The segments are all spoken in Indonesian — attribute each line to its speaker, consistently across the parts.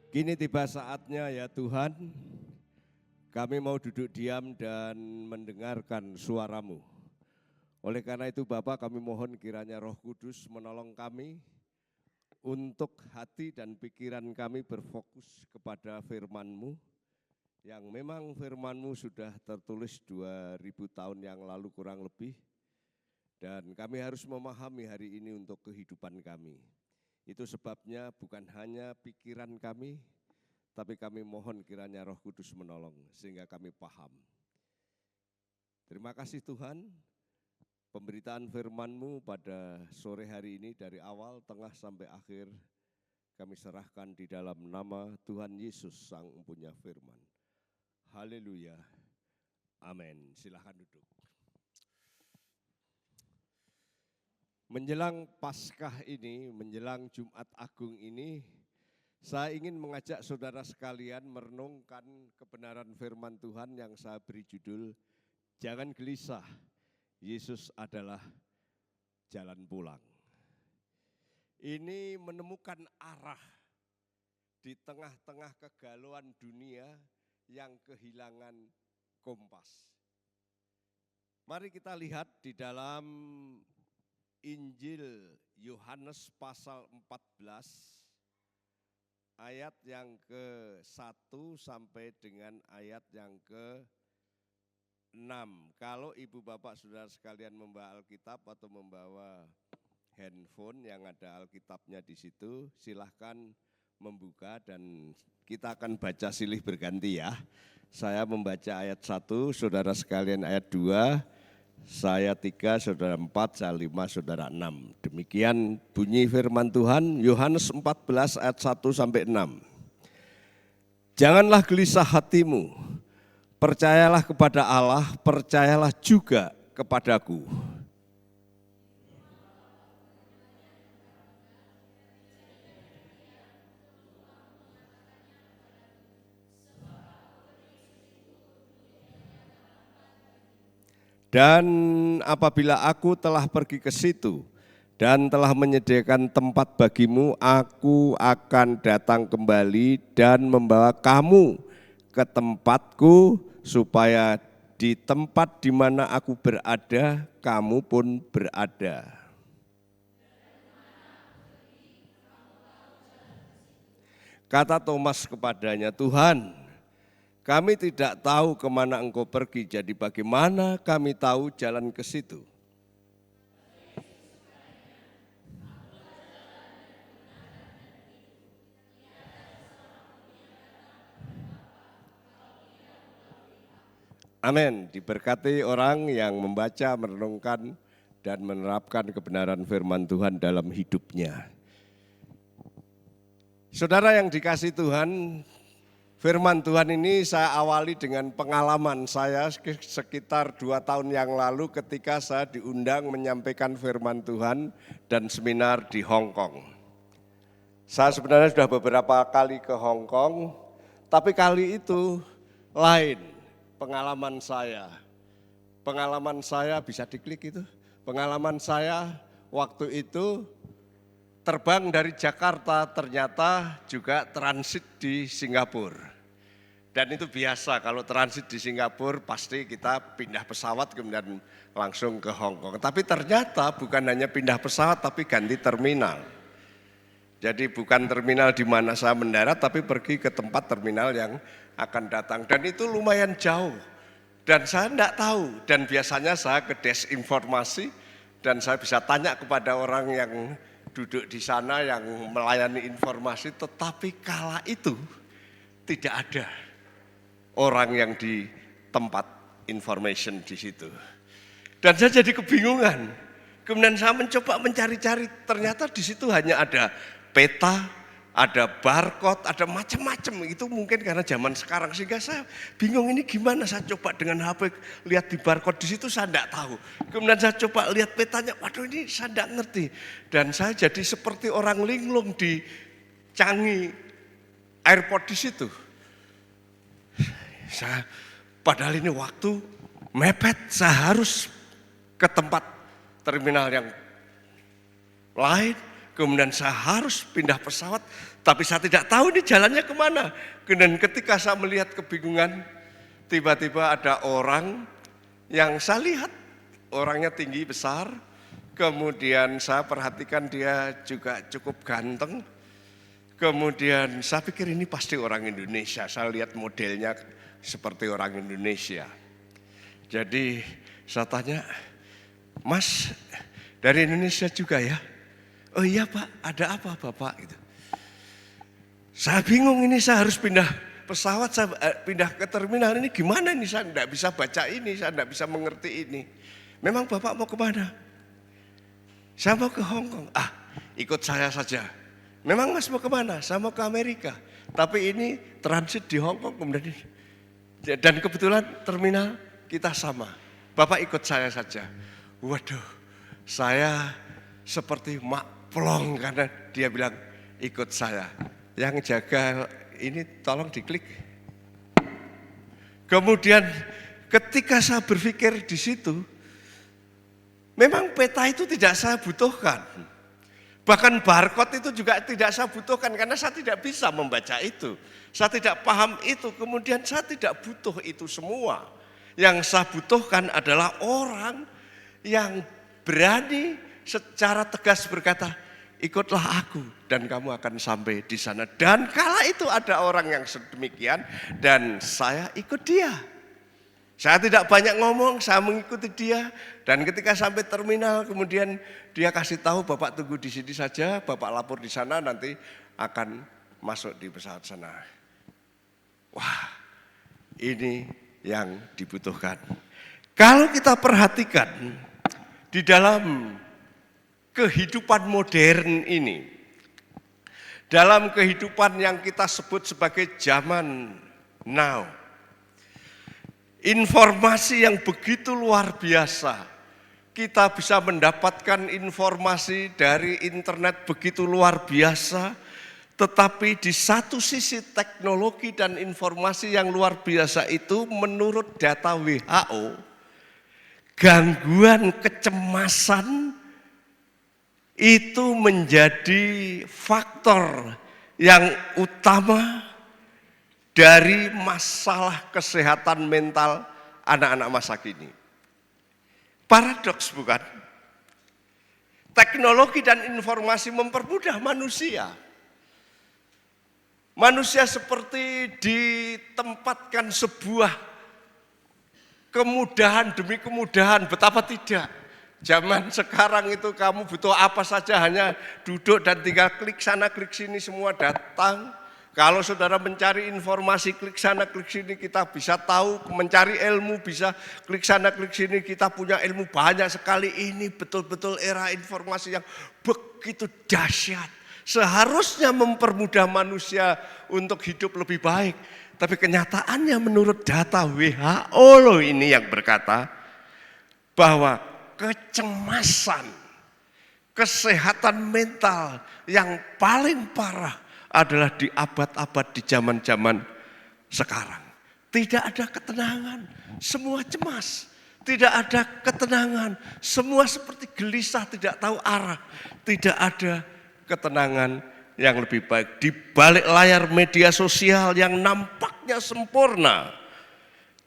Speaker 1: Kini tiba saatnya ya Tuhan, kami mau duduk diam dan mendengarkan suara-Mu. Oleh karena itu Bapa, kami mohon kiranya Roh Kudus menolong kami untuk hati dan pikiran kami berfokus kepada firman-Mu, yang memang firman-Mu sudah tertulis 2000 tahun yang lalu kurang lebih, dan kami harus memahami hari ini untuk kehidupan kami. Itu sebabnya bukan hanya pikiran kami, tapi kami mohon kiranya Roh Kudus menolong sehingga kami paham. Terima kasih Tuhan, pemberitaan firman-Mu pada sore hari ini dari awal, tengah sampai akhir kami serahkan di dalam nama Tuhan Yesus Sang Empunya Firman. Haleluya, amin. Silakan duduk. Menjelang Paskah ini, menjelang Jumat Agung ini, saya ingin mengajak saudara sekalian merenungkan kebenaran firman Tuhan yang saya beri judul, Jangan Gelisah, Yesus adalah Jalan Pulang. Ini menemukan arah di tengah-tengah kegalauan dunia yang kehilangan kompas. Mari kita lihat di dalam Injil Yohanes pasal 14 ayat yang ke-1 sampai dengan ayat yang ke-6. Kalau ibu bapak saudara sekalian membawa Alkitab atau membawa handphone yang ada Alkitabnya di situ, silahkan membuka dan kita akan baca silih berganti ya. Saya membaca ayat 1, saudara sekalian ayat 2, saya 3, saudara 4, saya 5, saudara 6. Demikian bunyi firman Tuhan, Yohanes 14 ayat 1 sampai 6. Janganlah gelisah hatimu, percayalah kepada Allah, percayalah juga kepadaku. Dan apabila aku telah pergi ke situ dan telah menyediakan tempat bagimu, aku akan datang kembali dan membawa kamu ke tempatku, supaya di tempat di mana aku berada, kamu pun berada. Kata Thomas kepadanya, Tuhan, kami tidak tahu kemana Engkau pergi, jadi bagaimana kami tahu jalan ke situ? Amin. Diberkati orang yang membaca, merenungkan, dan menerapkan kebenaran firman Tuhan dalam hidupnya. Saudara yang dikasihi Tuhan, firman Tuhan ini saya awali dengan pengalaman saya sekitar 2 tahun yang lalu ketika saya diundang menyampaikan firman Tuhan dan seminar di Hong Kong. Saya sebenarnya sudah beberapa kali ke Hong Kong, tapi kali itu lain pengalaman saya. Pengalaman saya bisa diklik itu. Pengalaman saya waktu itu terbang dari Jakarta, ternyata juga transit di Singapura. Dan itu biasa, kalau transit di Singapura pasti kita pindah pesawat kemudian langsung ke Hong Kong. Tapi ternyata bukan hanya pindah pesawat tapi ganti terminal. Jadi bukan terminal di mana saya mendarat tapi pergi ke tempat terminal yang akan datang. Dan itu lumayan jauh dan saya tidak tahu. Dan biasanya saya ke desk informasi dan saya bisa tanya kepada orang yang duduk di sana yang melayani informasi, tetapi kala itu tidak ada orang yang di tempat information di situ. Dan saya jadi kebingungan. Kemudian saya mencoba mencari-cari, ternyata di situ hanya ada peta, ada barcode, ada macam-macam. Itu mungkin karena zaman sekarang sehingga saya bingung ini gimana. Saya coba dengan HP lihat di barcode di situ saya tidak tahu. Kemudian saya coba lihat petanya, waduh ini saya tidak ngerti. Dan saya jadi seperti orang linglung di Changi Airport di situ. Padahal ini waktu mepet, saya harus ke tempat terminal yang lain. kemudian saya harus pindah pesawat, tapi saya tidak tahu ini jalannya kemana. Dan ketika saya melihat kebingungan, tiba-tiba ada orang yang saya lihat, orangnya tinggi besar, kemudian saya perhatikan dia juga cukup ganteng, kemudian saya pikir ini pasti orang Indonesia, saya lihat modelnya seperti orang Indonesia. Jadi saya tanya, Mas dari Indonesia juga ya? Oh iya Pak, ada apa Bapak? Gitu. Saya bingung ini, saya harus pindah pesawat, saya pindah ke terminal ini gimana ini, saya tidak bisa baca ini, saya tidak bisa mengerti ini. Memang Bapak mau kemana? Saya mau ke Hong Kong. Ikut saya saja. Memang Mas mau kemana? Saya mau ke Amerika. Tapi ini transit di Hong Kong kemudian ini. Dan kebetulan terminal kita sama. Bapak ikut saya saja. Waduh, saya seperti mak plong karena dia bilang ikut saya. Yang jaga ini tolong diklik. Kemudian ketika saya berpikir di situ, memang peta itu tidak saya butuhkan. Bahkan barcode itu juga tidak saya butuhkan karena saya tidak bisa membaca itu. Saya tidak paham itu, kemudian saya tidak butuh itu semua. Yang saya butuhkan adalah orang yang berani secara tegas berkata, ikutlah aku dan kamu akan sampai di sana. Dan kala itu ada orang yang sedemikian dan saya ikut dia. Saya tidak banyak ngomong, saya mengikuti dia. Dan ketika sampai terminal kemudian dia kasih tahu, Bapak tunggu di sini saja, Bapak lapor di sana nanti akan masuk di pesawat sana. Wah, ini yang dibutuhkan. Kalau kita perhatikan di dalam kehidupan modern ini, dalam kehidupan yang kita sebut sebagai zaman now, informasi yang begitu luar biasa, kita bisa mendapatkan informasi dari internet begitu luar biasa, tetapi di satu sisi teknologi dan informasi yang luar biasa itu menurut data WHO, gangguan kecemasan itu menjadi faktor yang utama dari masalah kesehatan mental anak-anak masa kini. Paradoks bukan? Teknologi dan informasi mempermudah manusia. Manusia seperti ditempatkan sebuah kemudahan demi kemudahan, betapa tidak. Zaman sekarang itu kamu butuh apa saja hanya duduk dan tinggal klik sana klik sini semua datang. Kalau saudara mencari informasi klik sana klik sini kita bisa tahu, mencari ilmu bisa klik sana klik sini kita punya ilmu banyak sekali. Ini betul-betul era informasi yang begitu dahsyat. Seharusnya mempermudah manusia untuk hidup lebih baik. Tapi kenyataannya menurut data WHO loh ini yang berkata bahwa kecemasan, kesehatan mental yang paling parah adalah di abad-abad di zaman-zaman sekarang. Tidak ada ketenangan, semua cemas. Tidak ada ketenangan, semua seperti gelisah, tidak tahu arah. Tidak ada ketenangan yang lebih baik. Di balik layar media sosial yang nampaknya sempurna,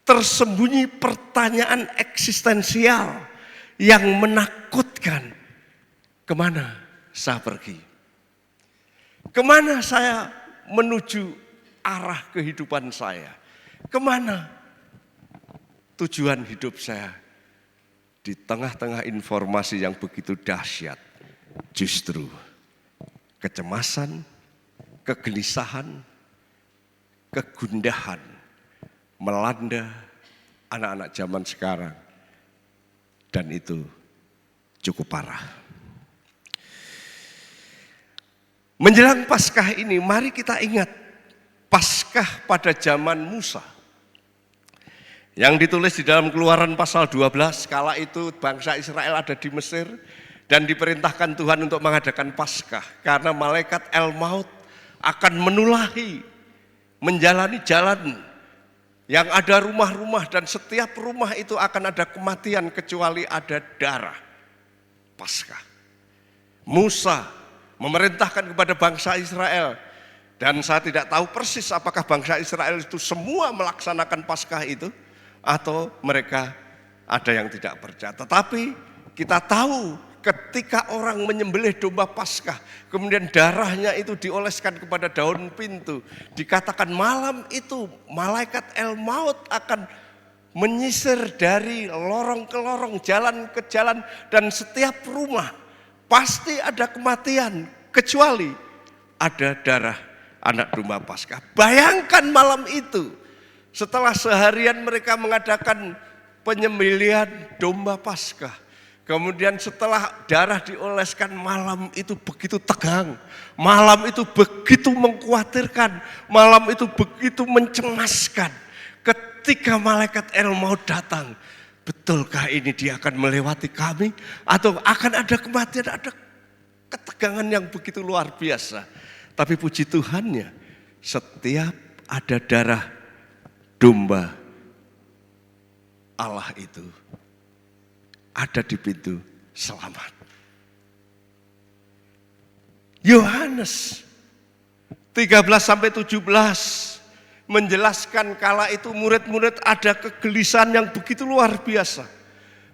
Speaker 1: tersembunyi pertanyaan eksistensial yang menakutkan. Kemana saya pergi? Kemana saya menuju arah kehidupan saya? Kemana tujuan hidup saya? Di tengah-tengah informasi yang begitu dahsyat, justru kecemasan, kegelisahan, kegundahan melanda anak-anak zaman sekarang. Dan itu cukup parah. Menjelang Paskah ini, mari kita ingat Paskah pada zaman Musa. Yang ditulis di dalam Keluaran pasal 12, kala itu bangsa Israel ada di Mesir dan diperintahkan Tuhan untuk mengadakan Paskah. Karena malaikat El Maut akan menulahi, menjalani jalan yang ada rumah-rumah dan setiap rumah itu akan ada kematian kecuali ada darah. Paskah. Musa memerintahkan kepada bangsa Israel. Dan saya tidak tahu persis apakah bangsa Israel itu semua melaksanakan Paskah itu atau mereka ada yang tidak percaya. Tetapi kita tahu ketika orang menyembelih domba Paskah, kemudian darahnya itu dioleskan kepada daun pintu, dikatakan malam itu malaikat El Maut akan menyisir dari lorong ke lorong, jalan ke jalan, dan setiap rumah pasti ada kematian kecuali ada darah anak domba Paskah. Bayangkan malam itu, setelah seharian mereka mengadakan penyembelihan domba Paskah, kemudian setelah darah dioleskan, malam itu begitu tegang, malam itu begitu mengkhawatirkan, malam itu begitu mencemaskan. Ketika malaikat El Maut datang, betulkah ini dia akan melewati kami atau akan ada kematian, ada ketegangan yang begitu luar biasa. Tapi puji Tuhannya, setiap ada darah domba Allah itu ada di pintu selamat. Yohanes 13-17 menjelaskan kala itu murid-murid ada kegelisahan yang begitu luar biasa.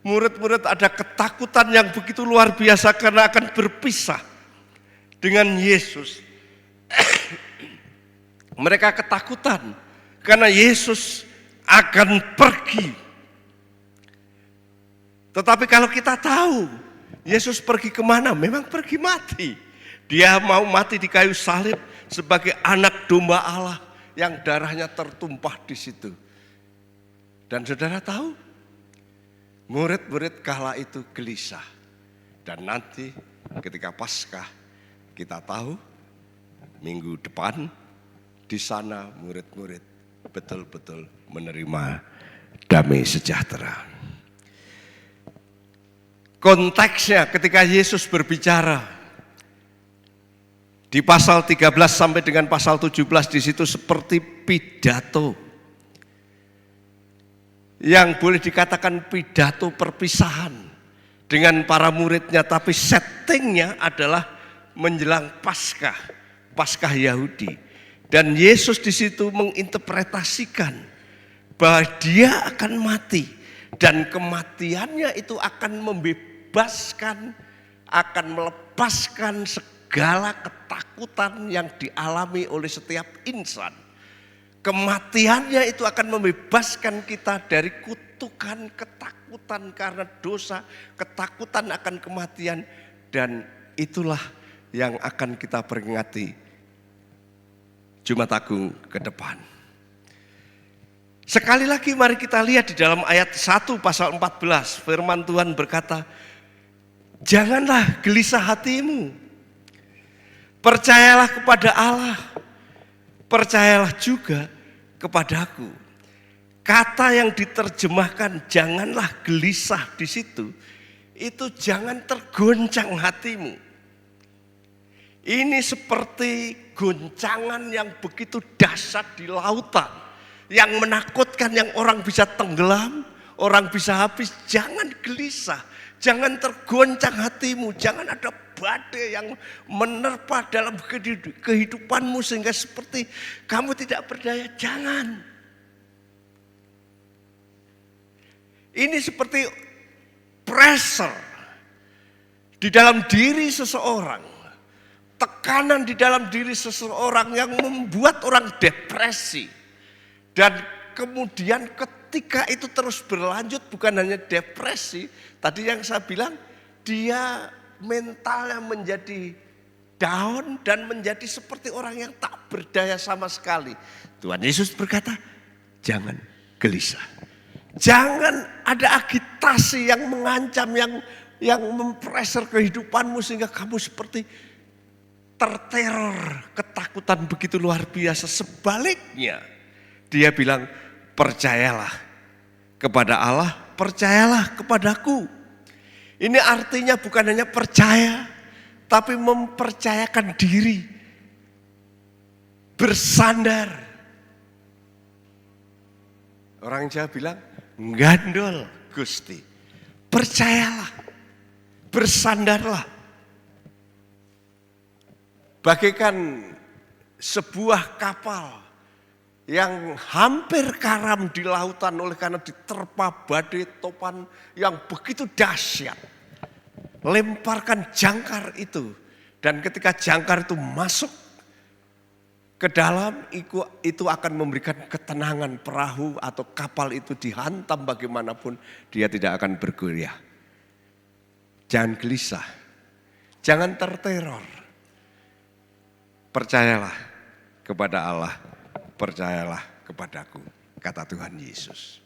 Speaker 1: Murid-murid ada ketakutan yang begitu luar biasa karena akan berpisah dengan Yesus. Mereka ketakutan karena Yesus akan pergi. Tetapi kalau kita tahu Yesus pergi kemana? Memang pergi mati. Dia mau mati di kayu salib sebagai anak domba Allah yang darahnya tertumpah di situ. Dan saudara tahu, murid-murid kala itu gelisah. Dan nanti ketika Paskah kita tahu minggu depan di sana murid-murid betul-betul menerima damai sejahtera. Konteksnya ketika Yesus berbicara di pasal 13 sampai dengan pasal 17 di situ seperti pidato yang boleh dikatakan pidato perpisahan dengan para muridnya, tapi settingnya adalah menjelang Paskah Yahudi. Dan Yesus di situ menginterpretasikan bahwa dia akan mati dan kematiannya itu akan membebaskan, akan melepaskan segala ketakutan yang dialami oleh setiap insan. Kematiannya itu akan membebaskan kita dari kutukan ketakutan karena dosa, ketakutan akan kematian, dan itulah yang akan kita peringati Jumat Agung ke depan. Sekali lagi mari kita lihat di dalam ayat 1 pasal 14, firman Tuhan berkata, janganlah gelisah hatimu, percayalah kepada Allah, percayalah juga kepadaku. Kata yang diterjemahkan janganlah gelisah di situ, itu jangan tergoncang hatimu. Ini seperti goncangan yang begitu dahsyat di lautan, yang menakutkan, yang orang bisa tenggelam, orang bisa habis. Jangan gelisah, jangan tergoncang hatimu, jangan ada badai yang menerpa dalam kehidupanmu sehingga seperti kamu tidak berdaya. Jangan. Ini seperti pressure di dalam diri seseorang, tekanan di dalam diri seseorang yang membuat orang depresi. Dan kemudian ketika itu terus berlanjut, bukan hanya depresi, tadi yang saya bilang, dia mentalnya menjadi down dan menjadi seperti orang yang tak berdaya sama sekali. Tuhan Yesus berkata, jangan gelisah. Jangan ada agitasi yang mengancam, yang mempressure kehidupanmu sehingga kamu seperti terteror, ketakutan begitu luar biasa. Sebaliknya, dia bilang, percayalah kepada Allah, percayalah kepadaku. Ini artinya bukan hanya percaya, tapi mempercayakan diri, bersandar. Orang Jawa bilang, gandol Gusti, percayalah, bersandarlah. bagaikan sebuah kapal yang hampir karam di lautan oleh karena diterpa badai topan yang begitu dahsyat. Lemparkan jangkar itu, dan ketika jangkar itu masuk ke dalam, itu akan memberikan ketenangan. Perahu atau kapal itu dihantam bagaimanapun, dia tidak akan bergoyah. Jangan gelisah, jangan terteror. Percayalah kepada Allah, percayalah kepadaku, kata Tuhan Yesus.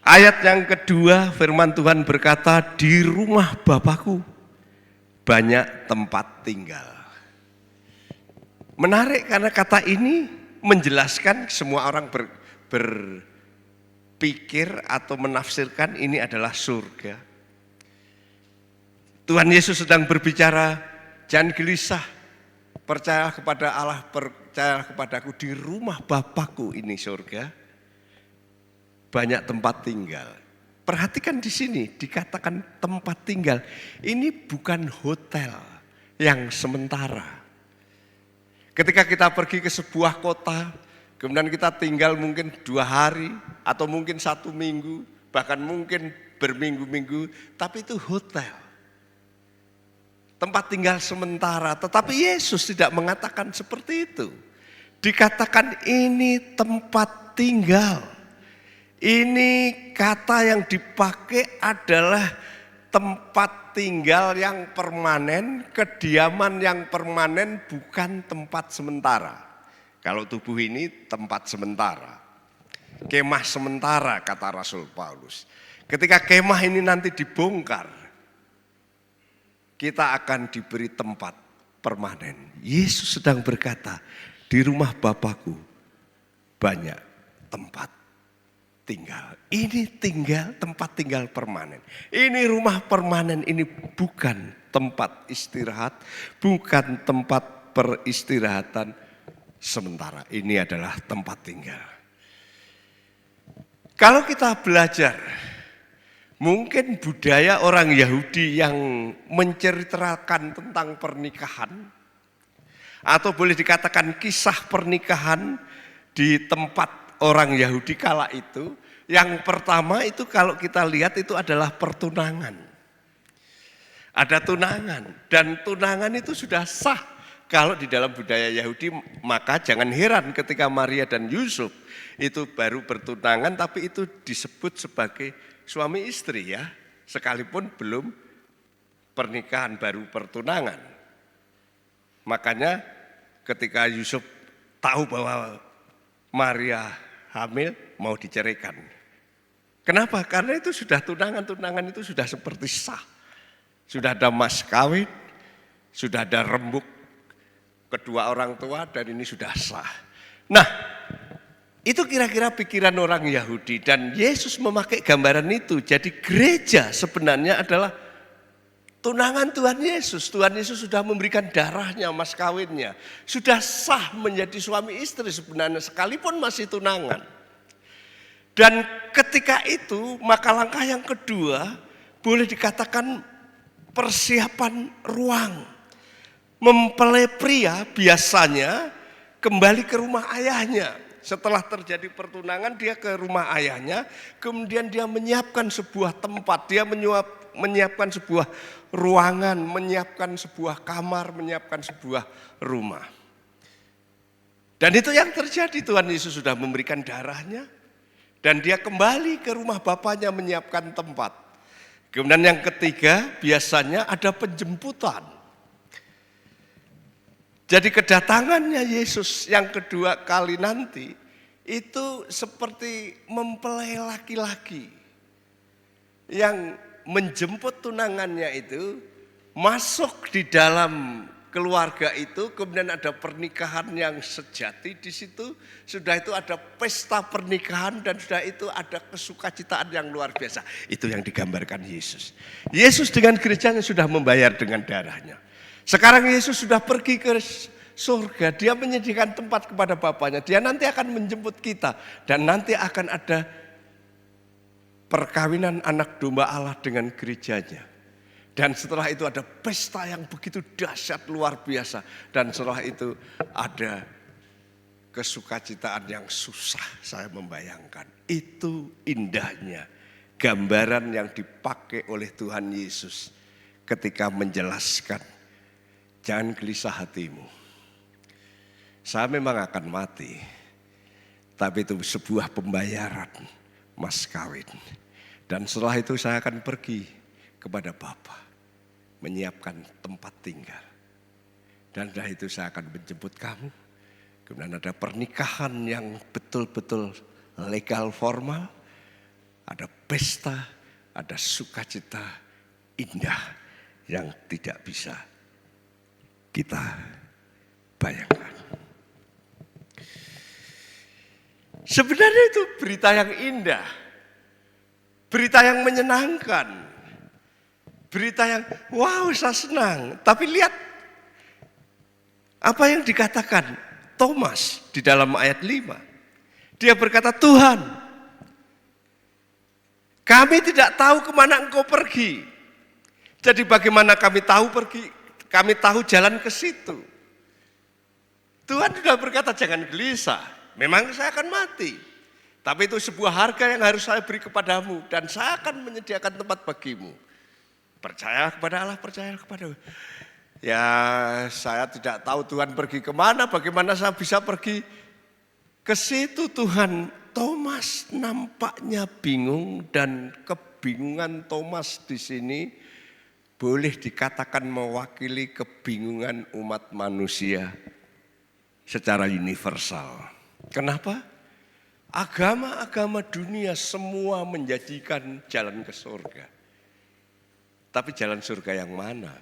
Speaker 1: Ayat yang kedua, firman Tuhan berkata, di rumah Bapakku banyak tempat tinggal. Menarik karena kata ini menjelaskan, semua orang berpikir atau menafsirkan ini adalah surga. Tuhan Yesus sedang berbicara, jangan gelisah, percayalah kepada Allah, percayalah kepadaku, di rumah Bapakku ini surga, banyak tempat tinggal. Perhatikan di sini dikatakan tempat tinggal. Ini bukan hotel yang sementara. Ketika kita pergi ke sebuah kota, kemudian kita tinggal mungkin 2 hari atau mungkin 1 minggu, bahkan mungkin berminggu-minggu, tapi itu hotel. Tempat tinggal sementara, tetapi Yesus tidak mengatakan seperti itu. Dikatakan ini tempat tinggal. Ini kata yang dipakai adalah tempat tinggal yang permanen, kediaman yang permanen, bukan tempat sementara. Kalau tubuh ini tempat sementara, kemah sementara kata Rasul Paulus. Ketika kemah ini nanti dibongkar, kita akan diberi tempat permanen. Yesus sedang berkata, di rumah Bapakku banyak tempat tinggal. Ini tinggal, tempat tinggal permanen. Ini rumah permanen, ini bukan tempat istirahat, bukan tempat peristirahatan sementara. Ini adalah tempat tinggal. Kalau kita belajar, mungkin budaya orang Yahudi yang menceritakan tentang pernikahan, atau boleh dikatakan kisah pernikahan di tempat orang Yahudi kala itu, yang pertama itu kalau kita lihat itu adalah pertunangan. Ada tunangan, dan tunangan itu sudah sah. Kalau di dalam budaya Yahudi, maka jangan heran ketika Maria dan Yusuf itu baru bertunangan, tapi itu disebut sebagai suami istri ya, sekalipun belum pernikahan, baru pertunangan. Makanya ketika Yusuf tahu bahwa Maria hamil, mau diceraikan. Kenapa? Karena itu sudah tunangan itu sudah seperti sah. Sudah ada mas kawin, sudah ada rembuk kedua orang tua, dan ini sudah sah. Nah, itu kira-kira pikiran orang Yahudi, dan Yesus memakai gambaran itu. Jadi gereja sebenarnya adalah tunangan Tuhan Yesus. Tuhan Yesus sudah memberikan darahnya, mas kawinnya. Sudah sah menjadi suami istri sebenarnya, sekalipun masih tunangan. Dan ketika itu, maka langkah yang kedua boleh dikatakan persiapan ruang. Mempelai pria biasanya kembali ke rumah ayahnya. Setelah terjadi pertunangan, dia ke rumah ayahnya, kemudian dia menyiapkan sebuah tempat, dia menyiapkan sebuah ruangan, menyiapkan sebuah kamar, menyiapkan sebuah rumah. Dan itu yang terjadi, Tuhan Yesus sudah memberikan darahnya, dan dia kembali ke rumah bapaknya menyiapkan tempat. Kemudian yang ketiga, biasanya ada penjemputan. Jadi kedatangannya Yesus yang kedua kali nanti itu seperti mempelai laki-laki yang menjemput tunangannya itu masuk di dalam keluarga itu, kemudian ada pernikahan yang sejati di situ, sudah itu ada pesta pernikahan, dan sudah itu ada kesukacitaan yang luar biasa. Itu yang digambarkan Yesus. Yesus dengan gerejanya sudah membayar dengan darahnya. Sekarang Yesus sudah pergi ke surga, dia menyediakan tempat kepada Bapaknya. Dia nanti akan menjemput kita, dan nanti akan ada perkawinan anak domba Allah dengan gerejanya. Dan setelah itu ada pesta yang begitu dahsyat luar biasa. Dan setelah itu ada kesukacitaan yang susah saya membayangkan. Itu indahnya gambaran yang dipakai oleh Tuhan Yesus ketika menjelaskan, jangan gelisah hatimu. Saya memang akan mati, tapi itu sebuah pembayaran mas kawin. Dan setelah itu saya akan pergi kepada Bapa, menyiapkan tempat tinggal. Dan setelah itu saya akan menjemput kamu. Kemudian ada pernikahan yang betul-betul legal formal. Ada pesta, ada sukacita indah yang tidak bisa kita bayangkan. Sebenarnya itu berita yang indah, berita yang menyenangkan, berita yang wow saya senang. Tapi lihat apa yang dikatakan Thomas di dalam ayat 5. Dia berkata, Tuhan, kami tidak tahu kemana engkau pergi. Jadi bagaimana kami tahu pergi, kami tahu jalan ke situ. Tuhan sudah berkata jangan gelisah, memang saya akan mati. Tapi itu sebuah harga yang harus saya beri kepadamu. Dan saya akan menyediakan tempat bagimu. Percaya kepada Allah, percaya kepada Allah. Ya saya tidak tahu Tuhan pergi kemana, bagaimana saya bisa pergi ke situ Tuhan. Thomas nampaknya bingung dan kebingungan Thomas di sini boleh dikatakan mewakili kebingungan umat manusia secara universal. Kenapa? Agama-agama dunia semua menjanjikan jalan ke surga. Tapi jalan surga yang mana?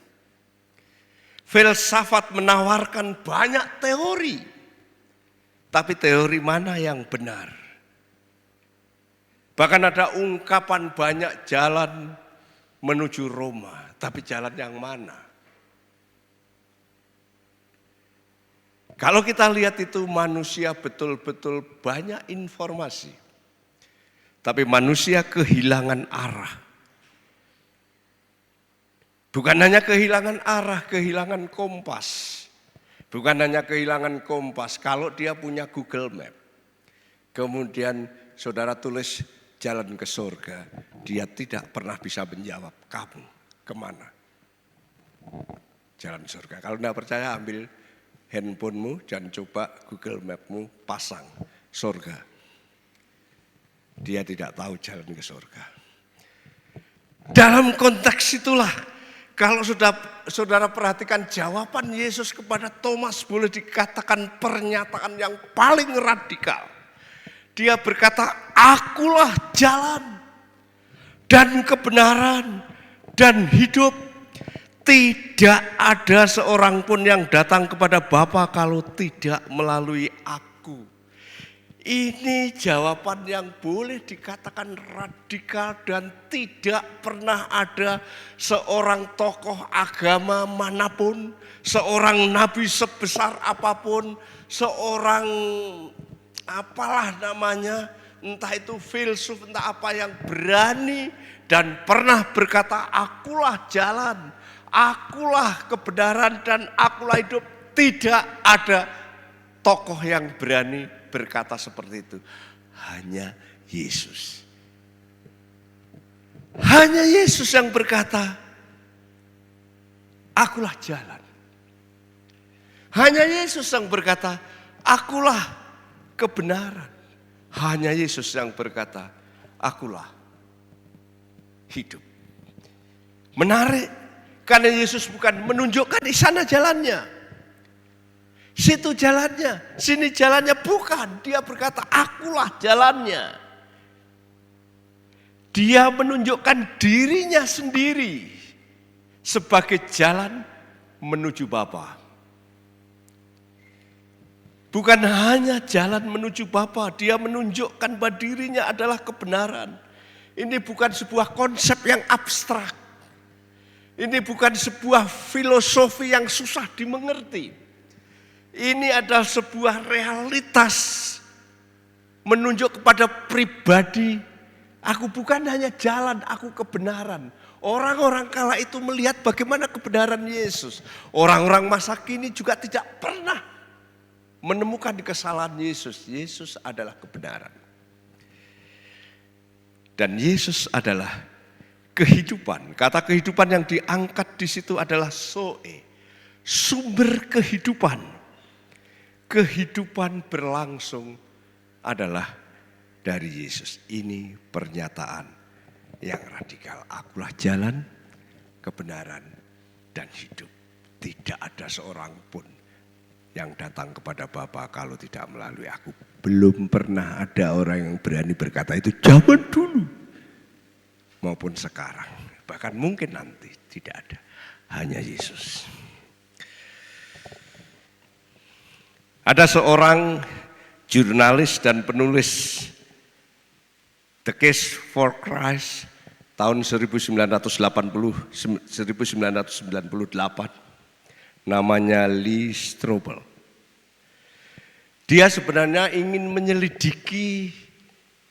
Speaker 1: Filsafat menawarkan banyak teori. Tapi teori mana yang benar? Bahkan ada ungkapan banyak jalan menuju Roma. Tapi jalan yang mana? Kalau kita lihat itu manusia betul-betul banyak informasi. Tapi manusia kehilangan arah. Bukan hanya kehilangan arah, kehilangan kompas. Bukan hanya kehilangan kompas, kalau dia punya Google Map. Kemudian saudara tulis jalan ke surga, dia tidak pernah bisa menjawab kamu kemana. Jalan surga. Kalau tidak percaya ambil handphonemu dan coba Google Map-mu pasang surga. Dia tidak tahu jalan ke surga. Dalam konteks itulah, kalau saudara perhatikan jawaban Yesus kepada Thomas boleh dikatakan pernyataan yang paling radikal. Dia berkata, akulah jalan dan kebenaran dan hidup. Tidak ada seorang pun yang datang kepada Bapa kalau tidak melalui aku. Ini jawaban yang boleh dikatakan radikal dan tidak pernah ada seorang tokoh agama manapun, seorang nabi sebesar apapun, seorang apalah namanya, entah itu filsuf, entah apa yang berani dan pernah berkata akulah jalan, akulah kebenaran dan akulah hidup. Tidak ada tokoh yang berani berkata seperti itu. Hanya Yesus. Hanya Yesus yang berkata, akulah jalan. Hanya Yesus yang berkata, akulah kebenaran. Hanya Yesus yang berkata, akulah hidup. Menarik, karena Yesus bukan menunjukkan di sana jalannya. Situ jalannya, sini jalannya, bukan. Dia berkata, akulah jalannya. Dia menunjukkan dirinya sendiri sebagai jalan menuju Bapa. Bukan hanya jalan menuju Bapa, dia menunjukkan bahwa dirinya adalah kebenaran. Ini bukan sebuah konsep yang abstrak. Ini bukan sebuah filosofi yang susah dimengerti. Ini adalah sebuah realitas menunjuk kepada pribadi. Aku bukan hanya jalan, aku kebenaran. Orang-orang kala itu melihat bagaimana kebenaran Yesus. Orang-orang masa kini juga tidak pernah menemukan kesalahan Yesus. Yesus adalah kebenaran. Dan Yesus adalah kehidupan. Kata kehidupan yang diangkat di situ adalah zoe. Sumber kehidupan. Kehidupan berlangsung adalah dari Yesus. Ini pernyataan yang radikal. Akulah jalan, kebenaran, dan hidup. Tidak ada seorang pun yang datang kepada Bapa kalau tidak melalui aku. Belum pernah ada orang yang berani berkata itu zaman dulu maupun sekarang. Bahkan mungkin nanti tidak ada. Hanya Yesus. Ada seorang jurnalis dan penulis The Case for Christ tahun 1998, namanya Lee Strobel. Dia sebenarnya ingin menyelidiki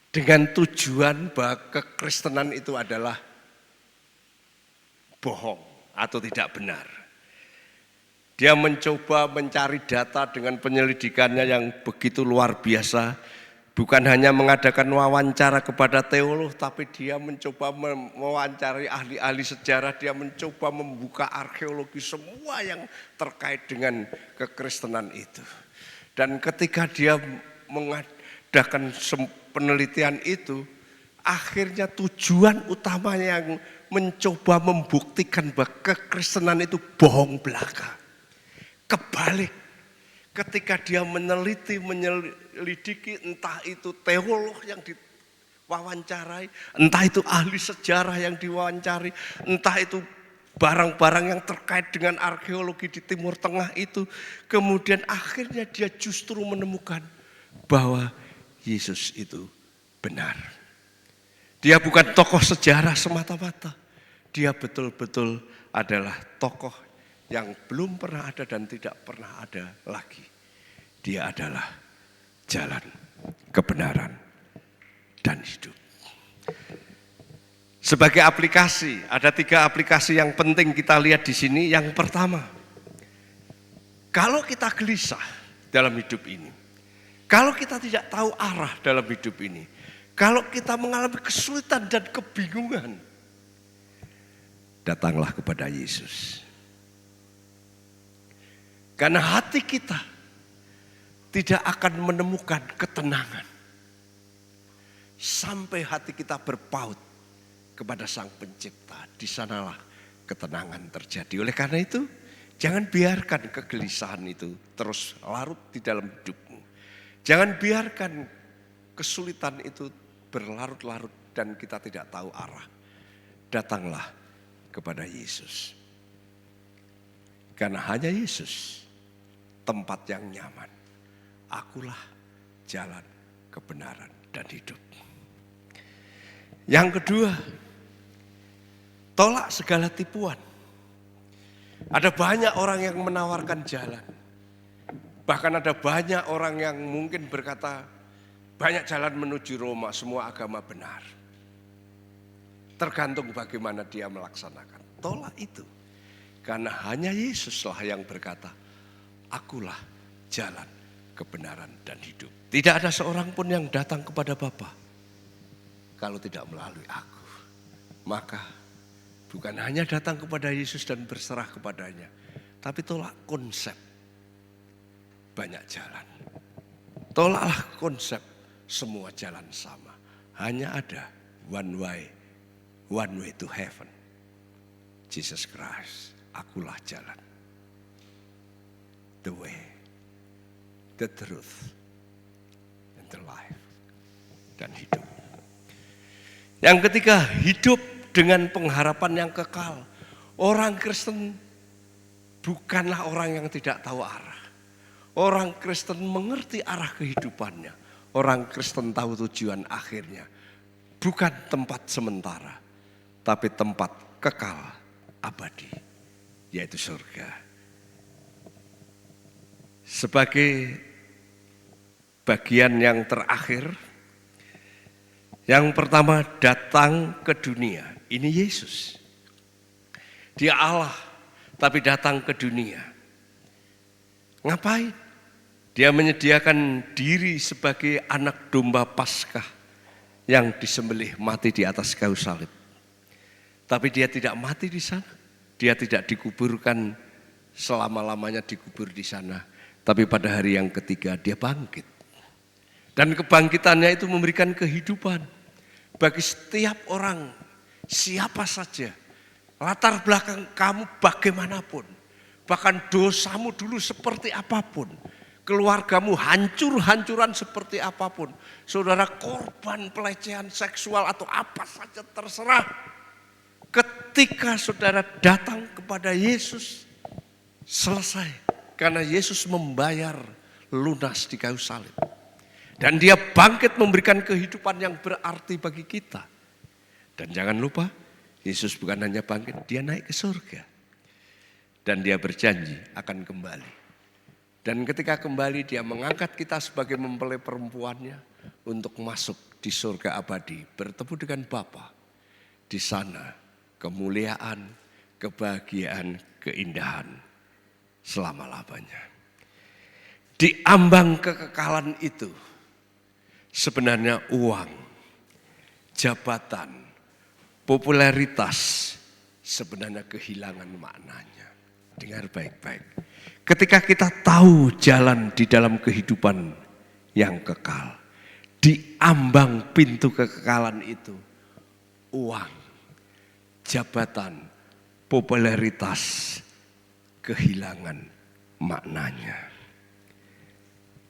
Speaker 1: dengan tujuan bahwa kekristenan itu adalah bohong atau tidak benar. Dia mencoba mencari data dengan penyelidikannya yang begitu luar biasa. Bukan hanya mengadakan wawancara kepada teolog, tapi dia mencoba mewawancari ahli-ahli sejarah. Dia mencoba membuka arkeologi semua yang terkait dengan kekristenan itu. Dan ketika dia mengadakan penelitian itu, akhirnya tujuan utamanya yang mencoba membuktikan bahwa kekristenan itu bohong belaka. Kebalik, ketika dia menyelidiki entah itu teolog yang diwawancarai, entah itu ahli sejarah yang diwawancari, entah itu barang-barang yang terkait dengan arkeologi di Timur Tengah itu, kemudian akhirnya dia justru menemukan bahwa Yesus itu benar. Dia bukan tokoh sejarah semata-mata, dia betul-betul adalah tokoh yang belum pernah ada dan tidak pernah ada lagi. Dia adalah jalan, kebenaran, dan hidup. Sebagai aplikasi, ada 3 aplikasi yang penting kita lihat di sini. Yang pertama, kalau kita gelisah dalam hidup ini, kalau kita tidak tahu arah dalam hidup ini, kalau kita mengalami kesulitan dan kebingungan, datanglah kepada Yesus. Karena hati kita tidak akan menemukan ketenangan sampai hati kita berpaut kepada Sang Pencipta. Di sanalah ketenangan terjadi. Oleh karena itu, jangan biarkan kegelisahan itu terus larut di dalam hidupmu. Jangan biarkan kesulitan itu berlarut-larut dan kita tidak tahu arah. Datanglah kepada Yesus. Karena hanya Yesus tempat yang nyaman. Akulah jalan, kebenaran, dan hidup. Yang kedua, tolak segala tipuan. Ada banyak orang yang menawarkan jalan. Bahkan ada banyak orang yang mungkin berkata, banyak jalan menuju Roma, semua agama benar. Tergantung bagaimana dia melaksanakan. Tolak itu. Karena hanya Yesuslah yang berkata, akulah jalan, kebenaran, dan hidup. Tidak ada seorang pun yang datang kepada Bapa kalau tidak melalui aku. Maka bukan hanya datang kepada Yesus dan berserah kepadanya, tapi tolak konsep banyak jalan. Tolaklah konsep semua jalan sama. Hanya ada one way to heaven. Jesus Christ, akulah jalan. The way, the truth, and the life, dan hidup. Yang ketiga, hidup dengan pengharapan yang kekal. Orang Kristen bukanlah orang yang tidak tahu arah. Orang Kristen mengerti arah kehidupannya. Orang Kristen tahu tujuan akhirnya. Bukan tempat sementara, tapi tempat kekal abadi, yaitu surga. Sebagai bagian yang terakhir, yang pertama datang ke dunia. Ini Yesus. Dia Allah, tapi datang ke dunia. Ngapain? Dia menyediakan diri sebagai anak domba Paskah yang disembelih mati di atas kayu salib. Tapi dia tidak mati di sana. Dia tidak dikuburkan selama-lamanya dikubur di sana. Tapi pada hari yang ketiga dia bangkit. Dan kebangkitannya itu memberikan kehidupan bagi setiap orang, siapa saja. Latar belakang kamu bagaimanapun. Bahkan dosamu dulu seperti apapun. Keluargamu hancur-hancuran seperti apapun. Saudara korban pelecehan seksual atau apa saja terserah. Ketika saudara datang kepada Yesus, selesai. Karena Yesus membayar lunas di kayu salib. Dan dia bangkit memberikan kehidupan yang berarti bagi kita. Dan jangan lupa, Yesus bukan hanya bangkit, dia naik ke surga. Dan dia berjanji akan kembali. Dan ketika kembali dia mengangkat kita sebagai mempelai perempuannya untuk masuk di surga abadi, bertemu dengan Bapa. Di sana kemuliaan, kebahagiaan, keindahan selama-lamanya. Di ambang kekekalan itu sebenarnya uang, jabatan, popularitas sebenarnya kehilangan maknanya. Dengar baik-baik. Ketika kita tahu jalan di dalam kehidupan yang kekal, di ambang pintu kekekalan itu, uang, jabatan, popularitas, kehilangan maknanya.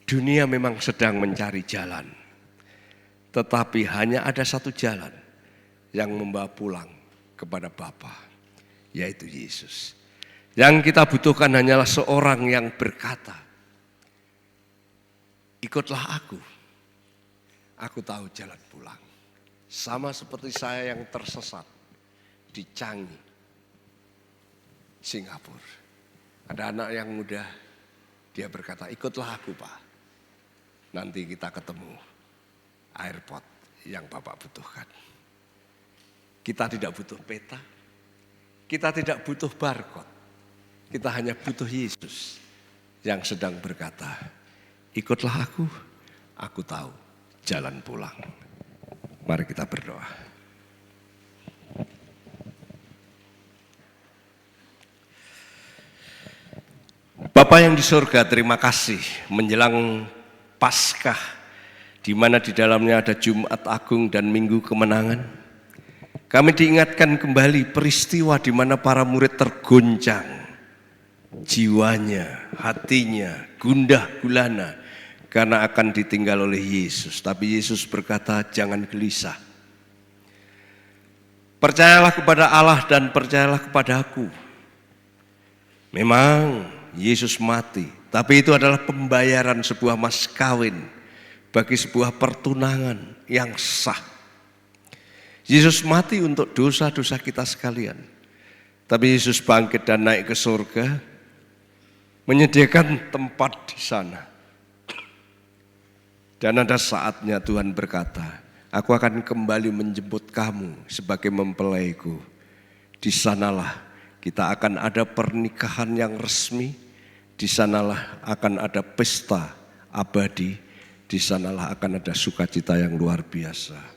Speaker 1: Dunia memang sedang mencari jalan, tetapi hanya ada satu jalan yang membawa pulang kepada Bapa, yaitu Yesus. Yang kita butuhkan hanyalah seorang yang berkata, ikutlah aku tahu jalan pulang. Sama seperti saya yang tersesat di Changi, Singapura. Ada anak yang muda, dia berkata, ikutlah aku Pak. Nanti kita ketemu airport yang Bapak butuhkan. Kita tidak butuh peta, kita tidak butuh barcode. Kita hanya butuh Yesus yang sedang berkata, ikutlah aku tahu jalan pulang. Mari kita berdoa. Bapa yang di surga, terima kasih menjelang Paskah, di mana di dalamnya ada Jumat Agung dan Minggu Kemenangan. Kami diingatkan kembali peristiwa di mana para murid tergoncang. Jiwanya, hatinya, gundah gulana karena akan ditinggal oleh Yesus. Tapi Yesus berkata, jangan gelisah. Percayalah kepada Allah dan percayalah kepada aku. Memang Yesus mati, tapi itu adalah pembayaran sebuah mas kawin bagi sebuah pertunangan yang sah. Yesus mati untuk dosa-dosa kita sekalian. Tapi Yesus bangkit dan naik ke surga, menyediakan tempat di sana. Dan ada saatnya Tuhan berkata, aku akan kembali menjemput kamu sebagai mempelaiku. Di sanalah kita akan ada pernikahan yang resmi. Di sanalah akan ada pesta abadi. Di sanalah akan ada sukacita yang luar biasa.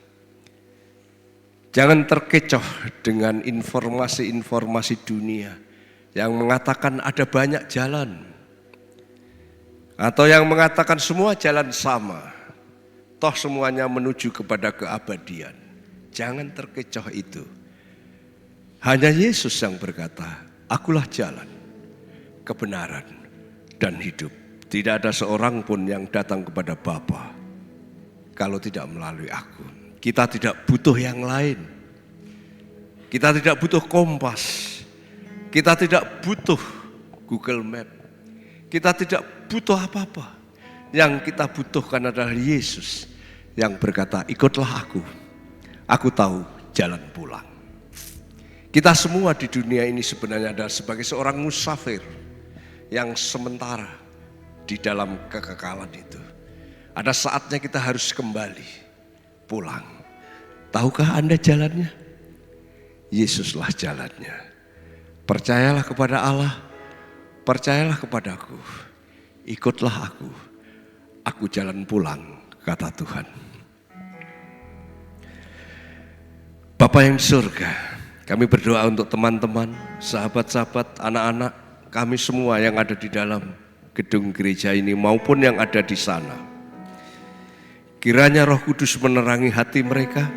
Speaker 1: Jangan terkecoh dengan informasi-informasi dunia yang mengatakan ada banyak jalan, atau yang mengatakan semua jalan sama, toh semuanya menuju kepada keabadian. Jangan terkecoh itu. Hanya Yesus yang berkata, akulah jalan, kebenaran, dan hidup. Tidak ada seorang pun yang datang kepada Bapa kalau tidak melalui aku. Kita tidak butuh yang lain. Kita tidak butuh kompas. Kita tidak butuh Google Map. Kita tidak butuh apa-apa. Yang kita butuhkan adalah Yesus yang berkata, ikutlah aku. Aku tahu jalan pulang. Kita semua di dunia ini sebenarnya adalah sebagai seorang musafir yang sementara di dalam kekekalan itu. Ada saatnya kita harus kembali pulang. Tahukah Anda jalannya? Yesuslah jalannya. Percayalah kepada Allah, percayalah kepadaku, ikutlah aku jalan pulang, kata Tuhan. Bapa yang di surga, kami berdoa untuk teman-teman, sahabat-sahabat, anak-anak, kami semua yang ada di dalam gedung gereja ini maupun yang ada di sana. Kiranya Roh Kudus menerangi hati mereka,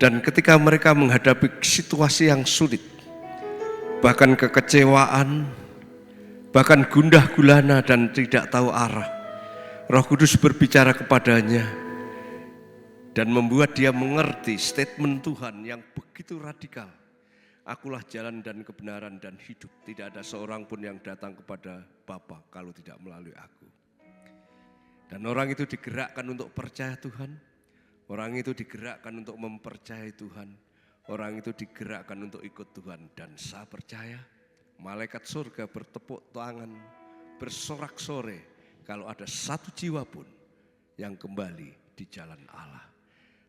Speaker 1: dan ketika mereka menghadapi situasi yang sulit, bahkan kekecewaan, bahkan gundah gulana dan tidak tahu arah, Roh Kudus berbicara kepadanya dan membuat dia mengerti statement Tuhan yang begitu radikal. Akulah jalan dan kebenaran dan hidup. Tidak ada seorang pun yang datang kepada Bapa kalau tidak melalui aku. Dan orang itu digerakkan untuk percaya Tuhan. Orang itu digerakkan untuk mempercayai Tuhan. Orang itu digerakkan untuk ikut Tuhan. Dan saya percaya malaikat surga bertepuk tangan, bersorak-sore kalau ada satu jiwa pun yang kembali di jalan Allah.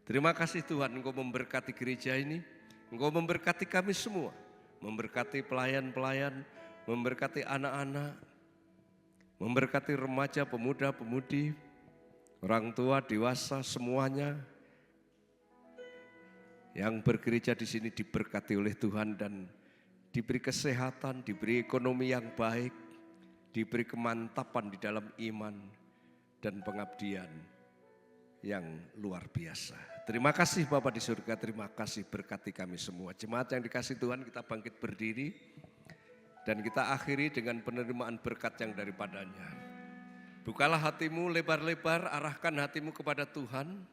Speaker 1: Terima kasih Tuhan, Engkau memberkati gereja ini, Engkau memberkati kami semua, memberkati pelayan-pelayan, memberkati anak-anak, memberkati remaja, pemuda, pemudi, orang tua, dewasa, semuanya yang bergereja di sini diberkati oleh Tuhan dan diberi kesehatan, diberi ekonomi yang baik, diberi kemantapan di dalam iman dan pengabdian yang luar biasa. Terima kasih Bapa di surga, terima kasih berkati kami semua. Jemaat yang dikasih Tuhan, kita bangkit berdiri dan kita akhiri dengan penerimaan berkat yang daripadanya. Bukalah hatimu lebar-lebar, arahkan hatimu kepada Tuhan,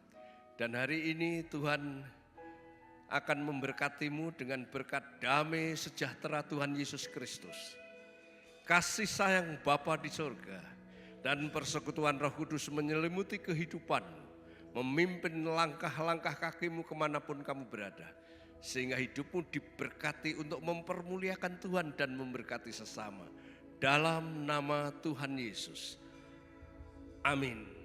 Speaker 1: dan hari ini Tuhan akan memberkatimu dengan berkat damai sejahtera Tuhan Yesus Kristus, kasih sayang Bapa di surga, dan persekutuan Roh Kudus menyelimuti kehidupanmu, memimpin langkah-langkah kakimu kemanapun kamu berada, sehingga hidupmu diberkati untuk mempermuliakan Tuhan dan memberkati sesama. Dalam nama Tuhan Yesus. Amin.